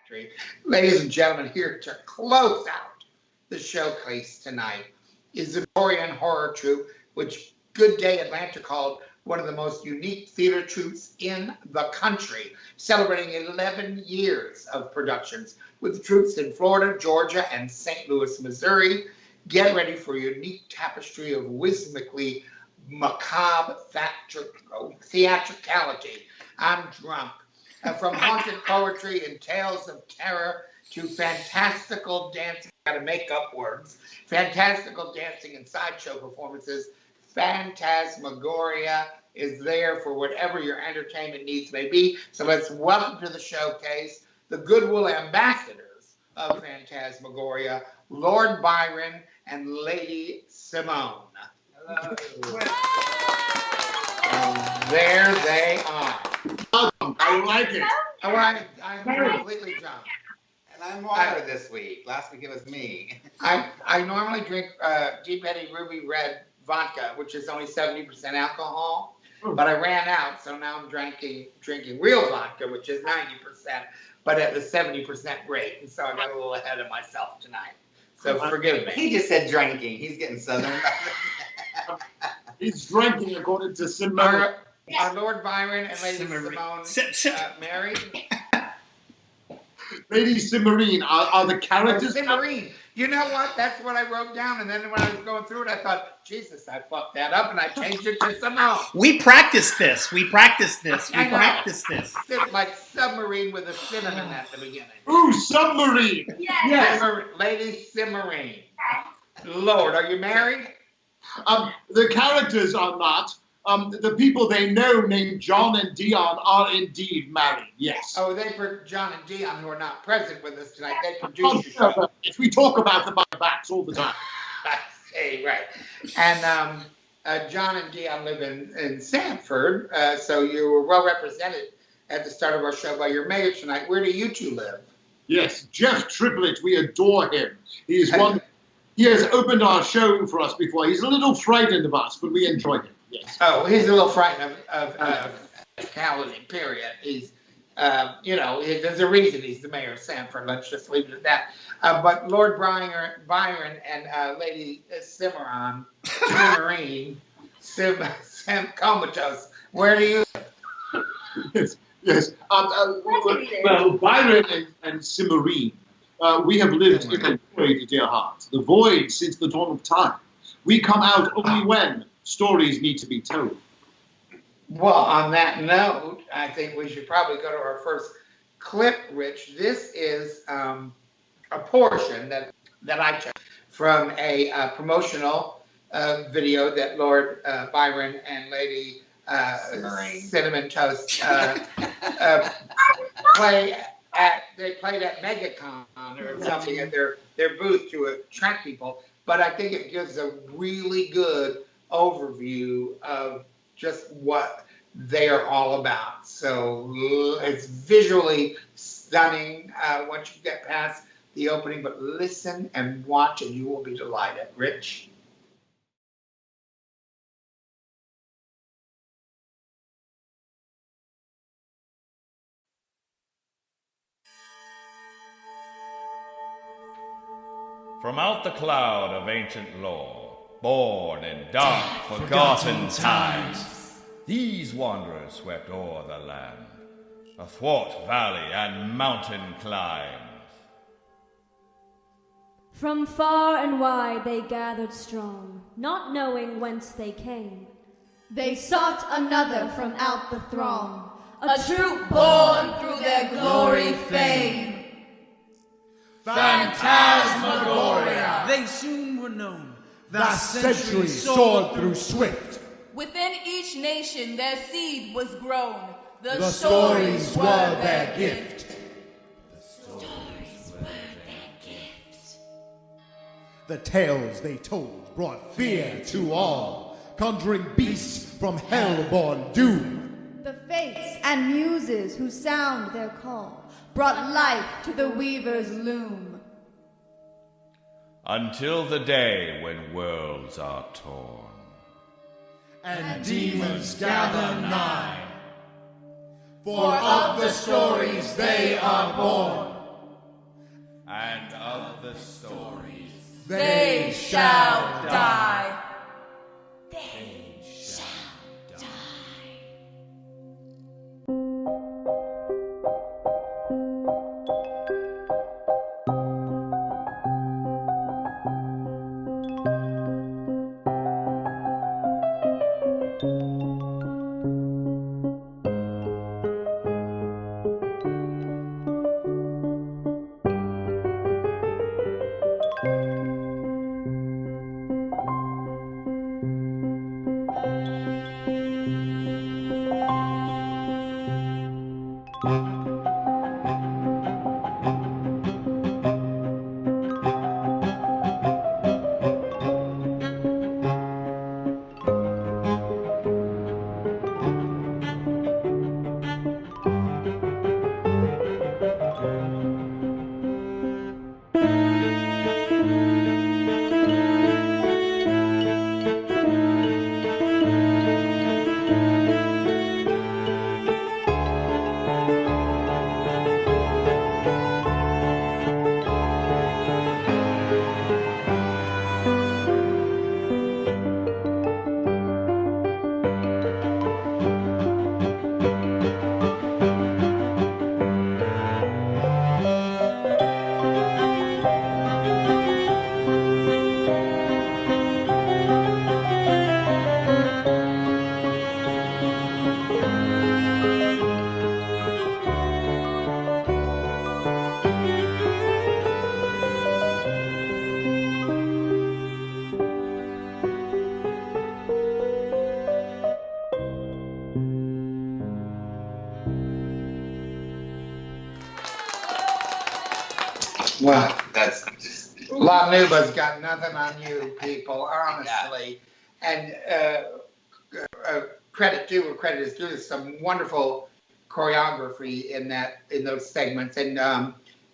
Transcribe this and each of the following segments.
factory. Ladies and gentlemen, here to close out the showcase tonight is the Victorian horror troupe, which Good Day Atlanta called one of the most unique theater troupes in the country, celebrating 11 years of productions with troops in Florida, Georgia, and St. Louis, Missouri. Get ready for a unique tapestry of whimsically macabre theatricality. I'm drunk. From haunted poetry and tales of terror to fantastical dancing, gotta make up words, fantastical dancing and sideshow performances, Phantasmagoria is there for whatever your entertainment needs may be. So let's welcome to the showcase the goodwill ambassadors of Phantasmagoria, Lord Byron and Lady Cemorene. Hello. And there they are. I like it. All right, I'm completely drunk. And I'm water this week. Last week it was me. I normally drink Deep Eddy Ruby Red vodka, which is only 70% alcohol, but I ran out, so now I'm drinking real vodka, which is 90%, but at the 70% rate, and so I got a little ahead of myself tonight. So forgive me. He just said drinking. He's getting southern. He's drinking according to Cemorene. Our Lord Byron and Lady Cemorene married. Lady Cemorene are the characters. Cemorene. You know what? That's what I wrote down, and then when I was going through it, I thought, Jesus, I fucked that up, and I changed it to Cemorene. We practiced this. Like submarine with a cinnamon at the beginning. Ooh, submarine. Yes. Lady Cemorene. Lord, are you married? The characters are not. The people they know named John and Dion are indeed married, yes. Oh, they for John and Dion, who are not present with us tonight, they produce your show. Yes, we talk about them by backs all the time. I see, right. And John and Dion live in Sanford, so you were well represented at the start of our show by your mayor tonight. Where do you two live? Yes, Jeff Triplett, we adore him. He has opened our show for us before. He's a little frightened of us, but we enjoy him. Yes. Oh, he's a little frightened of physicality, period. He's, there's a reason he's the mayor of Sanford. Let's just leave it at that. But Lord Byron and Lady Cemorene, Comatose, where do you live? Yes. Well, Byron and Cemorene, we have lived in the void, dear heart. The void since the dawn of time. We come out only when stories need to be told. Well, on that note, I think we should probably go to our first clip, Rich. This is a portion that I took from a promotional video that Lord Byron and Lady Cinnamon Toast played at MegaCon or something at their booth to attract people. But I think it gives a really good overview of just what they are all about. So it's visually stunning once you get past the opening, but listen and watch and you will be delighted. Rich? From out the cloud of ancient lore, born in dark, forgotten times, these wanderers swept o'er the land, athwart valley and mountain climbs. From far and wide they gathered strong, not knowing whence they came. They sought another from out the throng, a troop born through their glory fame. Phantasmagoria! They soon were known. The centuries soared through swift. Within each nation their seed was grown. The stories were their gift. The tales they told brought fear to all, conjuring beasts from hell-born doom. The fates and muses who sound their call brought life to the weaver's loom. Until the day when worlds are torn, and demons gather nigh, for of the stories they are born. the stories. They shall die. They shall die. Well, That's just. La Nuba's got nothing on you people, honestly. And credit due where credit is due. There's some wonderful choreography in those segments, and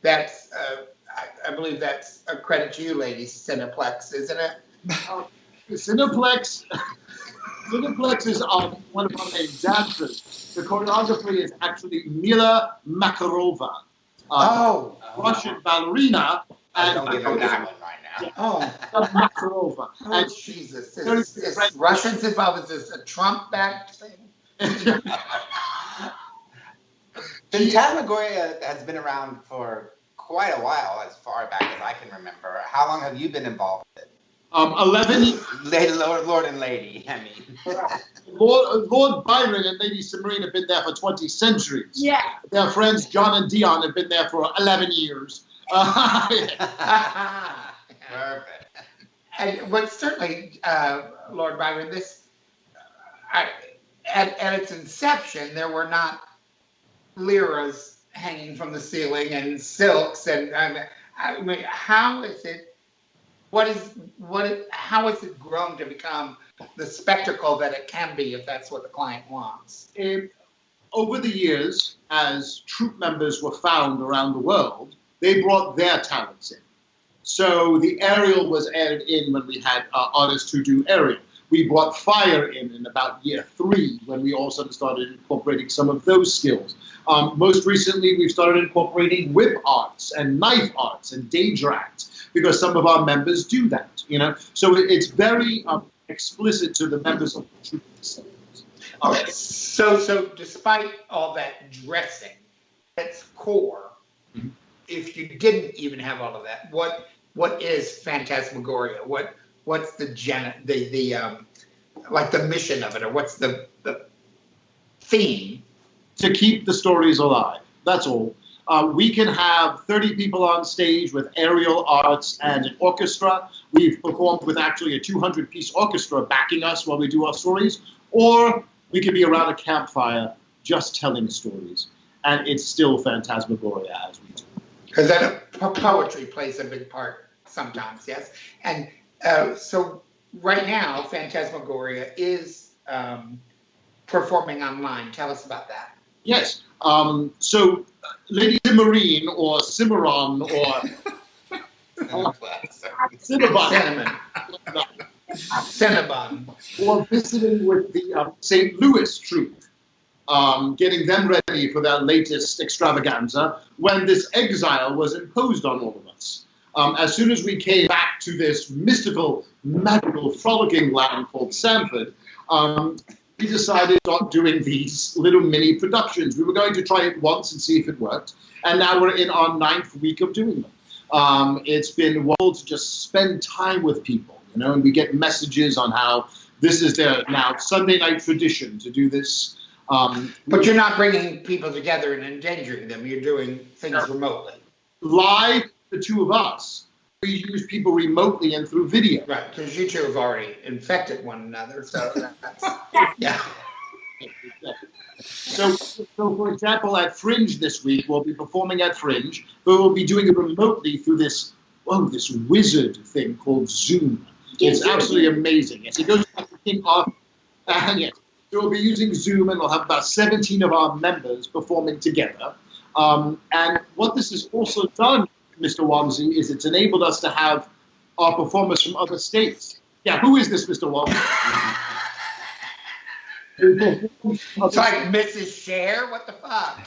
that's I believe that's a credit to you, ladies. Cineplex, isn't it? Cineplex is one of our main dancers. The choreography is actually Mila Makarova, Russian ballerina. I don't give him that one right now. Makarova. Oh, Jesus. Is Russians involved? Is this a Trump-backed thing? Phantasmagoria has been around for quite a while, as far back as I can remember. How long have you been involved with it? 11 years. Lord and Lady, I mean. Lord Byron and Lady Cemorene have been there for 20 centuries. Yeah. Their friends John and Dion have been there for 11 years. Perfect. And but certainly, Lord Byron, this at its inception, there were not liras hanging from the ceiling and silks, and I mean, how is it? How has it grown to become the spectacle that it can be if that's what the client wants? Over the years, as troupe members were found around the world, they brought their talents in. So the aerial was added in when we had artists who do aerial. We brought fire in about year 3 when we all suddenly started incorporating some of those skills. Most recently, we've started incorporating whip arts and knife arts and daedrat because some of our members do that, you know. So it's very explicit to the members of the troupe themselves. Okay. So despite all that dressing, that's core. Mm-hmm. If you didn't even have all of that, what is Phantasmagoria? What's the mission of it, or what's the theme? To keep the stories alive. That's all. We can have 30 people on stage with aerial arts and an orchestra. We've performed with actually a 200-piece orchestra backing us while we do our stories. Or we can be around a campfire just telling stories. And it's still Phantasmagoria as we do. Because then poetry plays a big part sometimes, yes. And so right now, Phantasmagoria is performing online. Tell us about that. Yes. So Lady Cemorene or Cimarron or Cinnabon. Or visiting with the St. Louis troupe, getting them ready for their latest extravaganza when this exile was imposed on all of us. As soon as we came back to this mystical, magical, frolicking land called Sanford, we decided to start doing these little mini productions. We were going to try it once and see if it worked, and now we're in our 9th week of doing them. It's been wonderful to just spend time with people, and we get messages on how this is their now Sunday night tradition to do this. But you're not bringing people together and endangering them. You're doing things remotely. Live, the two of us. We use people remotely and through video. Right, because you two have already infected one another, so that's, yeah. So, for example, at Fringe this week, we'll be performing at Fringe, but we'll be doing it remotely through this wizard thing called Zoom. It's absolutely amazing. Yes, it goes off, yes. So we'll be using Zoom, and we'll have about 17 of our members performing together. And what this has also done, Mr. Wamsey, is it's enabled us to have our performers from other states. Yeah, who is this, Mr. Wamsey? It's like Mrs. Cher? What the fuck?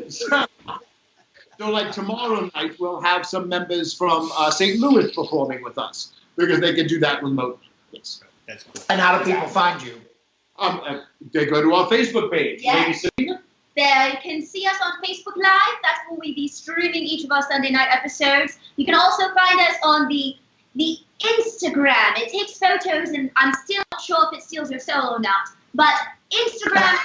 So, like tomorrow night, we'll have some members from St. Louis performing with us because they can do that remotely. Yes. That's cool. And how do people find you? They go to our Facebook page. Yes. Lady Sabina? They can see us on Facebook Live. That's where we'll be streaming each of our Sunday night episodes. You can also find us on the Instagram. It takes photos, and I'm still not sure if it steals your soul or not. But Instagram.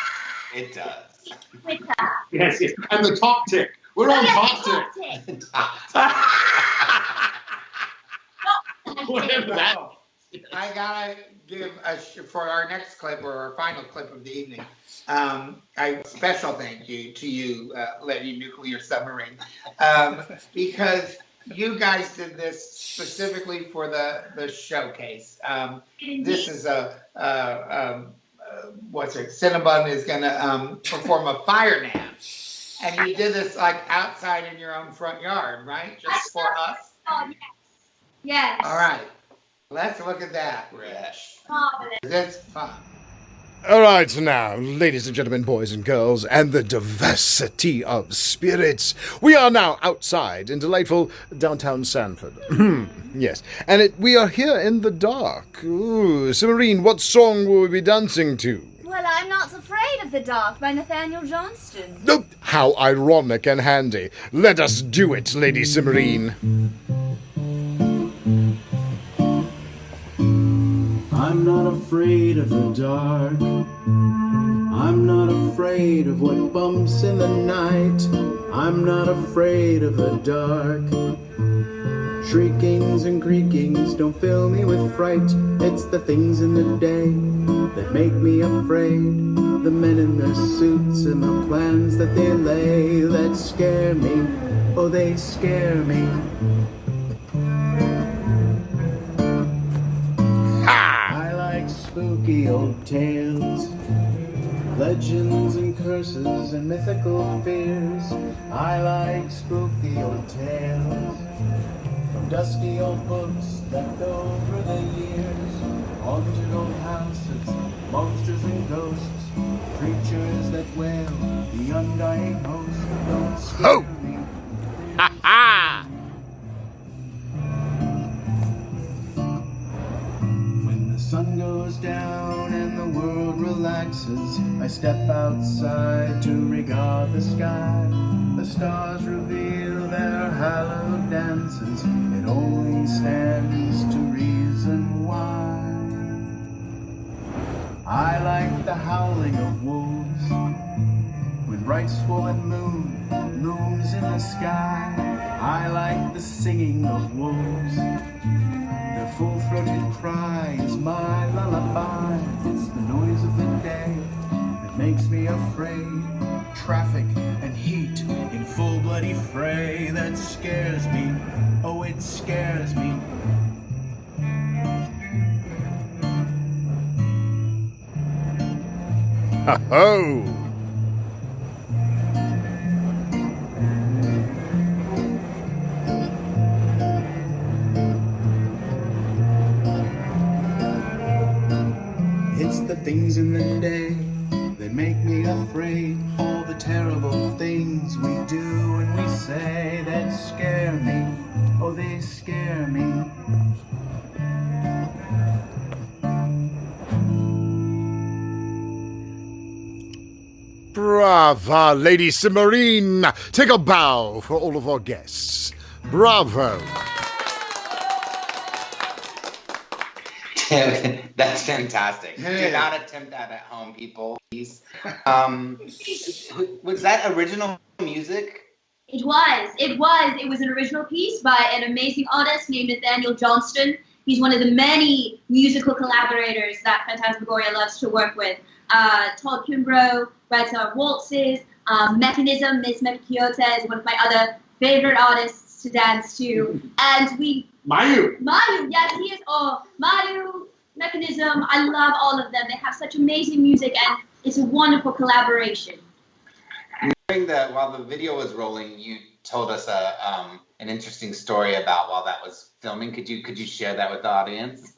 It does. Twitter. Yes. And the top tick. We're on top tick. Whatever that. I gotta give for our next clip or our final clip of the evening, a special thank you to you, Lady Nuclear Submarine, because you guys did this specifically for the showcase. This is Cinnabon is gonna perform a fire dance, and you did this like outside in your own front yard, right? Just for us. Oh, yes. All right. Let's look at that, Rich. That's fun. All right, now, ladies and gentlemen, boys and girls, and the diversity of spirits, we are now outside in delightful downtown Sanford. Yes, and we are here in the dark. Ooh, Cemorene, what song will we be dancing to? Well, I'm Not Afraid of the Dark by Nathaniel Johnston. Oh, how ironic and handy. Let us do it, Lady Cemorene. I'm not afraid of the dark. I'm not afraid of what bumps in the night. I'm not afraid of the dark. Shriekings and creakings don't fill me with fright. It's the things in the day that make me afraid. The men in their suits and the plans that they lay that scare me. Oh, they scare me. Spooky old tales, legends and curses and mythical fears. I like spooky old tales from dusty old books left over the years. Haunted old houses, monsters and ghosts, creatures that wail, the undying host. Don't scare me. Ha ha! Sun goes down and the world relaxes. I step outside to regard the sky. The stars reveal their hallowed dances. It only stands to reason why. I like the howling of wolves when bright swollen moon looms in the sky. I like the singing of wolves. Their full-throated cry is my lullaby. It's the noise of the day that makes me afraid. Traffic and heat in full bloody fray that scares me. Oh, it scares me. Ho-ho! It's the things in the day They make me afraid, all the terrible things we do and we say that scare me, oh they scare me. Brava, Lady Cemorene! Take a bow for all of our guests. Bravo! That's fantastic. Hey. Do not attempt that at home, people, please. Was that original music? It was. It was an original piece by an amazing artist named Nathaniel Johnston. He's one of the many musical collaborators that Phantasmagoria loves to work with. Todd Kimbrough writes our waltzes. Mechanism, Miss Mekiyota, is one of my other favorite artists to dance to. And Mayu. Yes, he is. Oh, Mayu, Mechanism, I love all of them. They have such amazing music, and it's a wonderful collaboration. While the video was rolling, you told us an interesting story about while that was filming. Could you share that with the audience?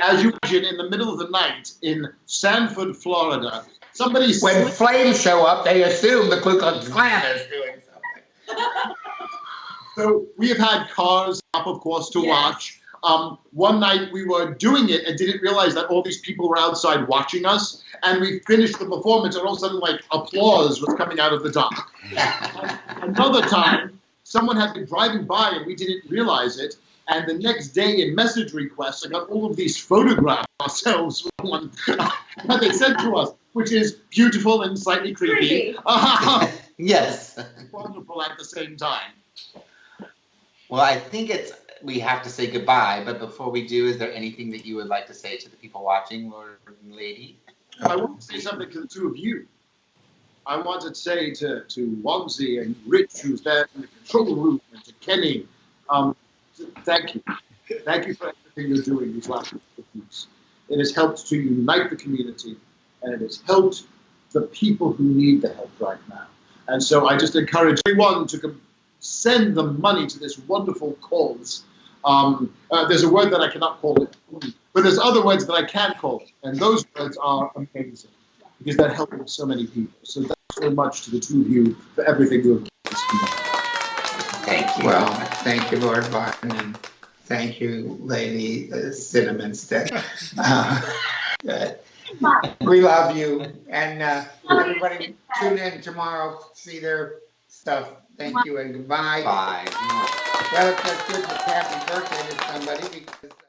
As you imagine, in the middle of the night in Sanford, Florida, when flames show up, they assume the Ku Klux Klan is doing something. So we have had cars up, of course, to watch. One night we were doing it and didn't realize that all these people were outside watching us. And we finished the performance, and all of a sudden, like, applause was coming out of the dark. Another time, someone had been driving by and we didn't realize it. And the next day in message requests, I got all of these photographs of ourselves that they sent to us, which is beautiful and slightly creepy. Yes. Wonderful at the same time. Well, I think we have to say goodbye, but before we do, is there anything that you would like to say to the people watching, Lord and Lady? I want to say something to the two of you. I want to say to Wamsi and Rich, who's there in the control room, and to Kenny, thank you. Thank you for everything you're doing these last couple of weeks. It has helped to unite the community, and it has helped the people who need the help right now. And so I just encourage everyone to send the money to this wonderful cause. There's a word that I cannot call it, but there's other words that I can call it, and those words are amazing, because they're helping so many people. So thanks so much to the two of you for everything you have given this community. Thank you. Well, thank you, Lord Byron, and thank you, Lady Cinnamon Stick. We love you, and everybody tune in tomorrow to see their stuff. Thank you and goodbye. Bye. Well, it's good to happy birthday to somebody because.